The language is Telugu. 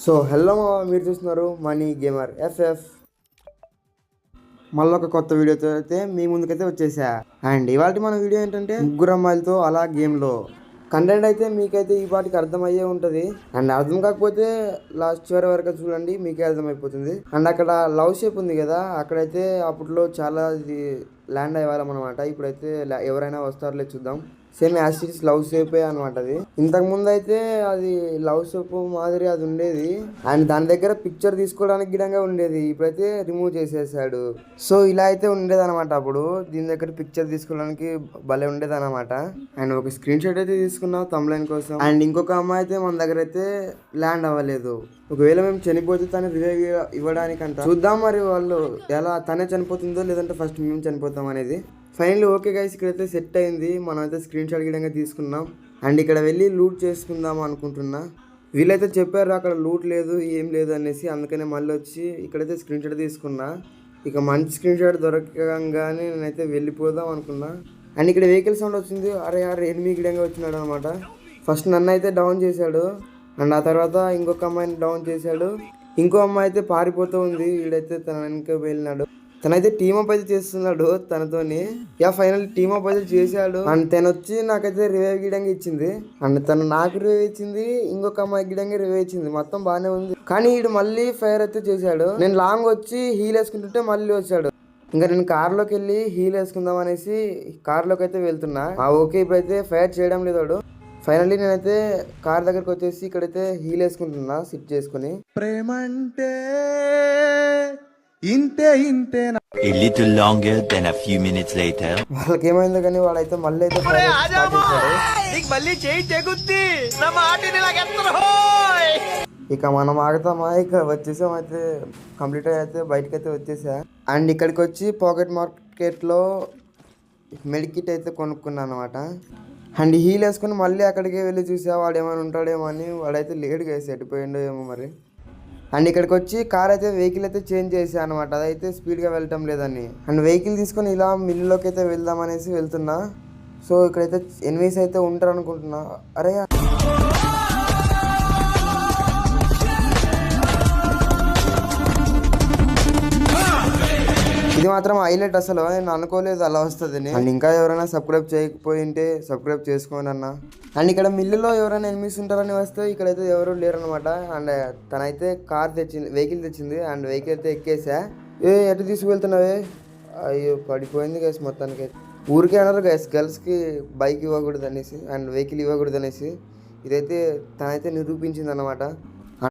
సో హలో మీరు చూస్తున్నారు మనీ గేమర్ ఎఫ్ఎఫ్. మళ్ళీ ఒక కొత్త వీడియోతో అయితే మీ ముందుకైతే వచ్చేసా. అండ్ ఇవాళ మన వీడియో ఏంటంటే ముగ్గురు అమ్మాయిలతో అలా గేమ్లో కంటెంట్ అయితే మీకైతే ఈ పాటికి అర్థమయ్యే ఉంటుంది. అండ్ అర్థం కాకపోతే లాస్ట్ చివరి వరకు చూడండి, మీకే అర్థమైపోతుంది. అండ్ అక్కడ లవ్ షేప్ ఉంది కదా, అక్కడైతే అప్పట్లో చాలా ఇది ల్యాండ్ అయ్యేవాళ్ళం అనమాట. ఇప్పుడైతే ఎవరైనా వస్తారులే చూద్దాం. సేమ్ యాసిడ్స్ లవ్ షేపే అనమాట. అది ఇంతకు ముందు అయితే అది లవ్ షేప్ మాదిరి అది ఉండేది. అండ్ దాని దగ్గర పిక్చర్ తీసుకోవడానికి గిడంగా ఉండేది, ఇప్పుడైతే రిమూవ్ చేసేసాడు. సో ఇలా అయితే ఉండేది అనమాట. అప్పుడు దీని దగ్గర పిక్చర్ తీసుకోవడానికి భలే ఉండేది అనమాట. అండ్ ఒక స్క్రీన్ షాట్ అయితే తీసుకున్నాం తమ్లైన్ కోసం. అండ్ ఇంకొక అమ్మాయి అయితే మన దగ్గర అయితే ల్యాండ్ అవ్వలేదు. ఒకవేళ మేము చనిపోతే తను రివైవ్ ఇవ్వడానికంట. చూద్దాం మరి వాళ్ళు ఎలా తనే చనిపోతుందో లేదంటే ఫస్ట్ మేము చనిపోతాం అనేది. ఫైనల్లీ ఓకే గైస్, ఇక్కడైతే సెట్ అయింది. మనం అయితే స్క్రీన్ షాట్ గిడంగా తీసుకున్నాం. అండ్ ఇక్కడ వెళ్ళి లూట్ చేసుకుందాం అనుకుంటున్నా. వీళ్ళైతే చెప్పారు అక్కడ లూట్ లేదు ఏం లేదు అనేసి, అందుకనే మళ్ళీ వచ్చి ఇక్కడైతే స్క్రీన్ షాట్ తీసుకున్నా. ఇక మంచి స్క్రీన్ షాట్ దొరకగానే నేనైతే వెళ్ళిపోదాం అనుకున్నా. అండ్ ఇక్కడ వెహికల్ సౌండ్ వచ్చింది. అరే ఎనిమిది గిడంగా వచ్చినాడు అనమాట. ఫస్ట్ నన్ను అయితే డౌన్ చేశాడు. అండ్ ఆ తర్వాత ఇంకొక అమ్మాయిని డౌన్ చేశాడు. ఇంకో అమ్మాయి అయితే పారిపోతూ ఉంది. వీడైతే తన వెనక వెళ్ళినాడు. తనైతే టీమప్ అయితే చేస్తున్నాడు తనతోని. ఫైనల్ టీమప్ అయితే చేశాడు. అండ్ తను వచ్చి నాకైతే రివైవ్ గిడంగా ఇచ్చింది. అండ్ తను నాకు రివైవ్ ఇచ్చింది, ఇంకొక అమ్మాయి గిడంగా రివైవ్ ఇచ్చింది. మొత్తం బాగానే ఉంది. కానీ వీడు మళ్ళీ ఫైర్ అయితే చేశాడు. నేను లాంగ్ వచ్చి హీల్ వేసుకుంటుంటే మళ్ళీ వచ్చాడు. ఇంకా నేను కార్లోకి వెళ్ళి హీల్ వేసుకుందాం అనేసి కార్లోకి అయితే వెళ్తున్నా. ఓకే ఇప్పుడైతే ఫైర్ చేయడం లేదు వాడు. ఫైనల్లీ నేనైతే కార్ దగ్గరకు వచ్చేసి ఇక్కడైతే హీల్ వేసుకుంటున్నా సిట్ చేసుకుని. ప్రేమంటే ఇంతే ఇంతే. A little longer than a few minutes later. వాళ్ళకి ఏమైందో కానీ వాడైతే మళ్ళీ అయితే ఇక మనం ఆగుతామా, ఇక వచ్చేసాం. అయితే కంప్లీట్ అయితే బయటకి అయితే వచ్చేసా. అండ్ ఇక్కడికి వచ్చి పాకెట్ మార్కెట్లో మెడికిట్ అయితే కొనుక్కున్నాను అనమాట. అండ్ హీల్ వేసుకుని మళ్ళీ అక్కడికి వెళ్ళి చూసా వాడు ఏమైనా ఉంటాడేమో అని. వాడైతే లేట్గా వేసి ఎట్టిపోయిండో ఏమో మరి. అండ్ ఇక్కడికి వచ్చి కార్ అయితే వెహికల్ అయితే చేంజ్ చేసా అనమాట. అదైతే స్పీడ్గా వెళ్ళటం లేదని. అండ్ వెహికల్ తీసుకొని ఇలా మిల్లులోకి అయితే వెళ్దాం అనేసి వెళ్తున్నా. సో ఇక్కడైతే ఎనిమిస్ అయితే ఉంటారు అనుకుంటున్నా. అరే ఇది మాత్రం హైలైట్, అసలు నేను అనుకోలేదు అలా వస్తుందని. అండ్ ఇంకా ఎవరైనా సబ్స్క్రైబ్ చేయకపోయి ఉంటే సబ్స్క్రైబ్ చేసుకోండి అన్న. అండ్ ఇక్కడ మిల్లులో ఎవరైనా ఎనిమిస్ ఉంటారని వస్తే ఇక్కడైతే ఎవరు లేరు అనమాట. అండ్ తనైతే కార్ తెచ్చింది, వెహికల్ తెచ్చింది. అండ్ వెహికల్ అయితే ఎక్కేసా. ఎటు తీసుకువెళ్తున్నావే? అయ్యో పడిపోయింది గైస్ మొత్తానికి. ఊరికే అన్నారు గైస్ గర్ల్స్కి బైక్ ఇవ్వకూడదు అనేసి అండ్ వెహికల్ ఇవ్వకూడదు అనేసి. ఇదైతే తనైతే నిరూపించింది అనమాట.